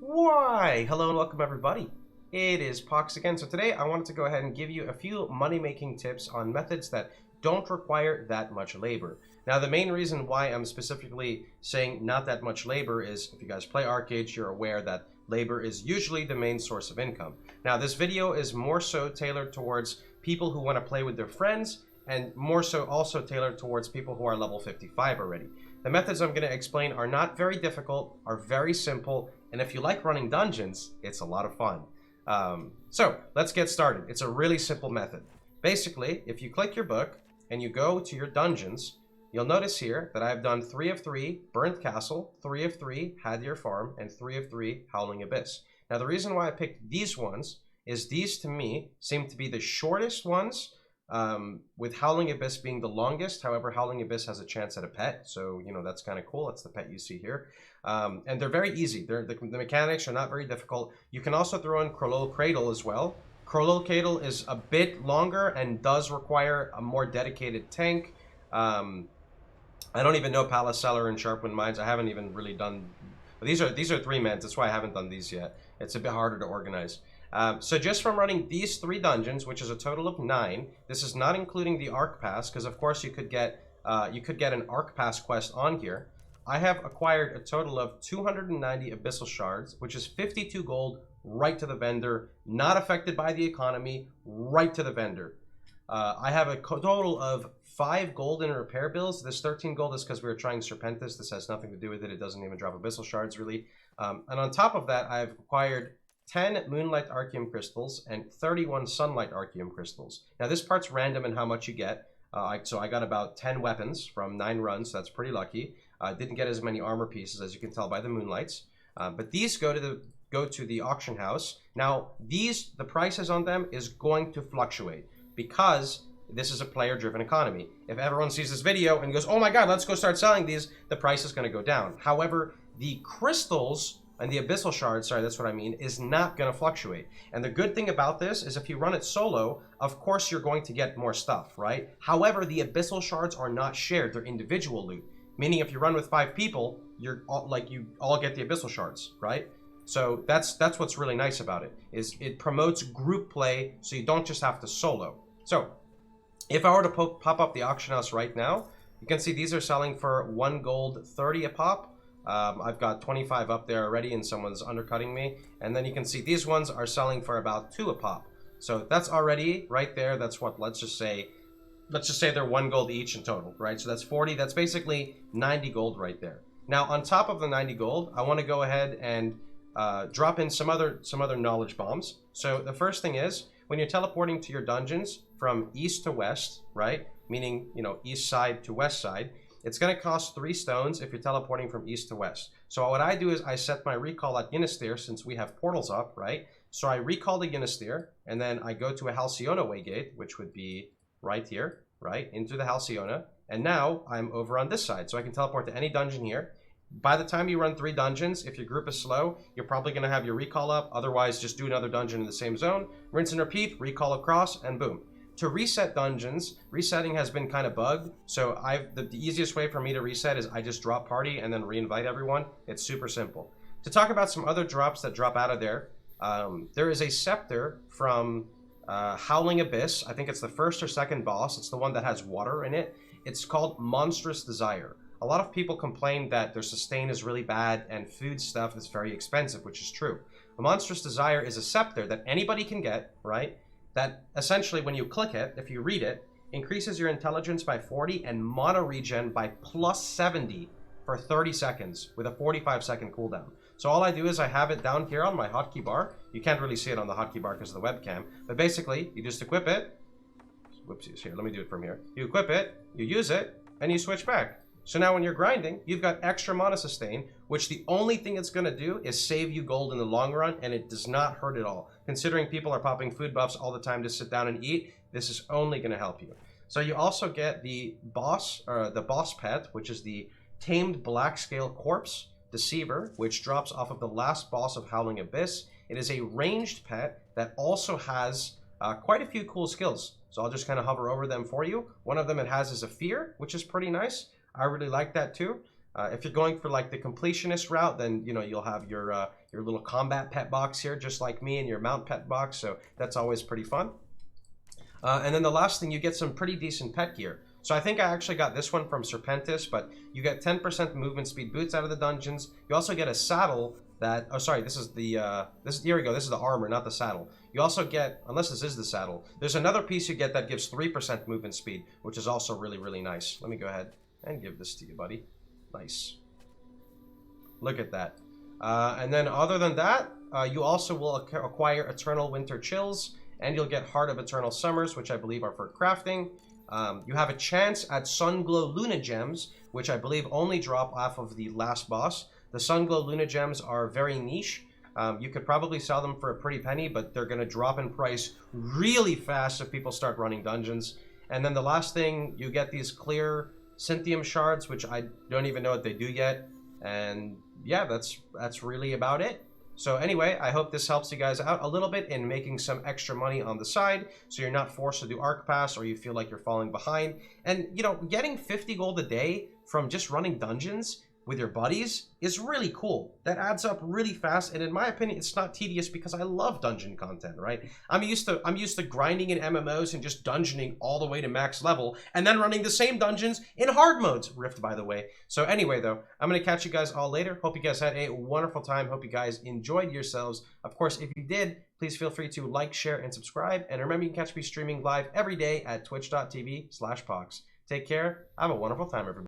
Why? Hello and welcome everybody. It is Pohx again. So today I wanted to go ahead and give you a few money-making tips on methods that don't require that much labor. Now the main reason why I'm specifically saying not that much labor is if you guys play Archeage, you're aware that labor is usually the main source of income. Now this video is more so tailored towards people who want to play with their friends and more so also tailored towards people who are level 55 already. The methods I'm going to explain are not very difficult, are very simple, and if you like running dungeons, it's a lot of fun. So let's get started. It's a really simple method. Basically, if you click your book and you go to your dungeons, you'll notice here that I've done 3 of 3 Burnt Castle, 3 of 3 Hadir Farm, and 3 of 3 Howling Abyss. Now the reason why I picked these ones is these to me seem to be the shortest ones, with Howling Abyss being the longest. However, Howling Abyss has a chance at a pet, so you know that's kind of cool. That's the pet you see here, and they're very easy. The mechanics are not very difficult. You can also throw in Krolol Cradle as well. Krolol Cradle is a bit longer and does require a more dedicated tank. I don't even know Palace Cellar and Sharpened Minds. I haven't even really done. But these are 3-mans. That's why I haven't done these yet. It's a bit harder to organize. So just from running these 3 dungeons, which is a total of 9, this is not including the Arc Pass, because of course you could get an Arc Pass quest on here. I have acquired a total of 290 Abyssal Shards, which is 52 gold right to the vendor, not affected by the economy, right to the vendor. I have a total of 5 gold in repair bills. This 13 gold is because we were trying Serpentis. This has nothing to do with it. It doesn't even drop Abyssal Shards really. And on top of that, I've acquired 10 Moonlight Archeum Crystals and 31 Sunlight Archeum Crystals. Now this part's random in how much you get. So I got about 10 weapons from 9 runs, so that's pretty lucky. I didn't get as many armor pieces as you can tell by the Moonlights. But these go to the auction house. Now the prices on them is going to fluctuate because this is a player-driven economy. If everyone sees this video and goes, oh my god, let's go start selling these, the price is going to go down. However, the crystals and the Abyssal Shards, sorry, that's what I mean, is not going to fluctuate. And the good thing about this is if you run it solo, of course you're going to get more stuff, right? However, the Abyssal Shards are not shared. They're individual loot. Meaning if you run with 5 people, you all get the Abyssal Shards, right? So that's what's really nice about it, is it promotes group play so you don't just have to solo. So if I were to pop up the auction house right now, you can see these are selling for 1 gold 30 a pop. I've got 25 up there already and someone's undercutting me. And then you can see these ones are selling for about 2 a pop. So that's already right there. That's what, let's just say they're 1 gold each in total, right? So that's 40. That's basically 90 gold right there. Now on top of the 90 gold, I want to go ahead and drop in some other knowledge bombs. So the first thing is when you're teleporting to your dungeons from east to west, right? Meaning, you know, east side to west side. It's going to cost 3 stones if you're teleporting from east to west. So what I do is I set my recall at Ynystere since we have portals up, right? So I recall the Ynystere, and then I go to a Halcyona Waygate, which would be right here, right? Into the Halcyona. And now I'm over on this side, so I can teleport to any dungeon here. By the time you run 3 dungeons, if your group is slow, you're probably going to have your recall up. Otherwise, just do another dungeon in the same zone. Rinse and repeat, recall across, and boom. To reset dungeons, resetting has been kind of bugged, so the easiest way for me to reset is I just drop party and then reinvite everyone. It's super simple. To talk about some other drops that drop out of there, there is a scepter from Howling Abyss. I think it's the first or second boss. It's the one that has water in it. It's called Monstrous Desire. A lot of people complain that their sustain is really bad and food stuff is very expensive, which is true. A Monstrous Desire is a scepter that anybody can get, right? That essentially when you click it, if you read it, increases your intelligence by 40 and mono regen by plus 70 for 30 seconds with a 45-second cooldown. So all I do is I have it down here on my hotkey bar. You can't really see it on the hotkey bar because of the webcam, but basically you just equip it. Whoopsies, here, let me do it from here. You equip it, you use it, and you switch back. So now when you're grinding, you've got extra mana sustain, which the only thing it's going to do is save you gold in the long run, and it does not hurt at all. Considering people are popping food buffs all the time to sit down and eat, this is only going to help you. So you also get the boss pet, which is the Tamed Blackscale Corpse Deceiver, which drops off of the last boss of Howling Abyss. It is a ranged pet that also has quite a few cool skills. So I'll just kind of hover over them for you. One of them it has is a fear, which is pretty nice. I really like that too. If you're going for like the completionist route, then you know you'll have your little combat pet box here, just like me, and your mount pet box. So that's always pretty fun. And then the last thing, you get some pretty decent pet gear. So I think I actually got this one from Serpentis, but you get 10% movement speed boots out of the dungeons. You also get a saddle that, oh sorry, this is the, here we go, this is the armor, not the saddle. You also get, unless this is the saddle, there's another piece you get that gives 3% movement speed, which is also really, really nice. Let me go ahead and give this to you, buddy. Nice. Look at that. And then other than that, you also will acquire Eternal Winter Chills, and you'll get Heart of Eternal Summers, which I believe are for crafting. You have a chance at Sunglow Luna Gems, which I believe only drop off of the last boss. The Sunglow Luna Gems are very niche. You could probably sell them for a pretty penny, but they're going to drop in price really fast if people start running dungeons. And then the last thing, you get these clear Cynthium Shards, which I don't even know what they do yet. And yeah, that's really about it. So anyway, I hope this helps you guys out a little bit in making some extra money on the side, so you're not forced to do Arc Pass or you feel like you're falling behind. And, you know, getting 50 gold a day from just running dungeons with your buddies is really cool. That adds up really fast, and in my opinion, it's not tedious because I love dungeon content, right? I'm used to grinding in MMOs and just dungeoning all the way to max level, and then running the same dungeons in hard modes. Rift, by the way. So anyway, though, I'm gonna catch you guys all later. Hope you guys had a wonderful time. Hope you guys enjoyed yourselves. Of course, if you did, please feel free to like, share, and subscribe. And remember, you can catch me streaming live every day at twitch.tv/Pohx. Take care. Have a wonderful time, everybody.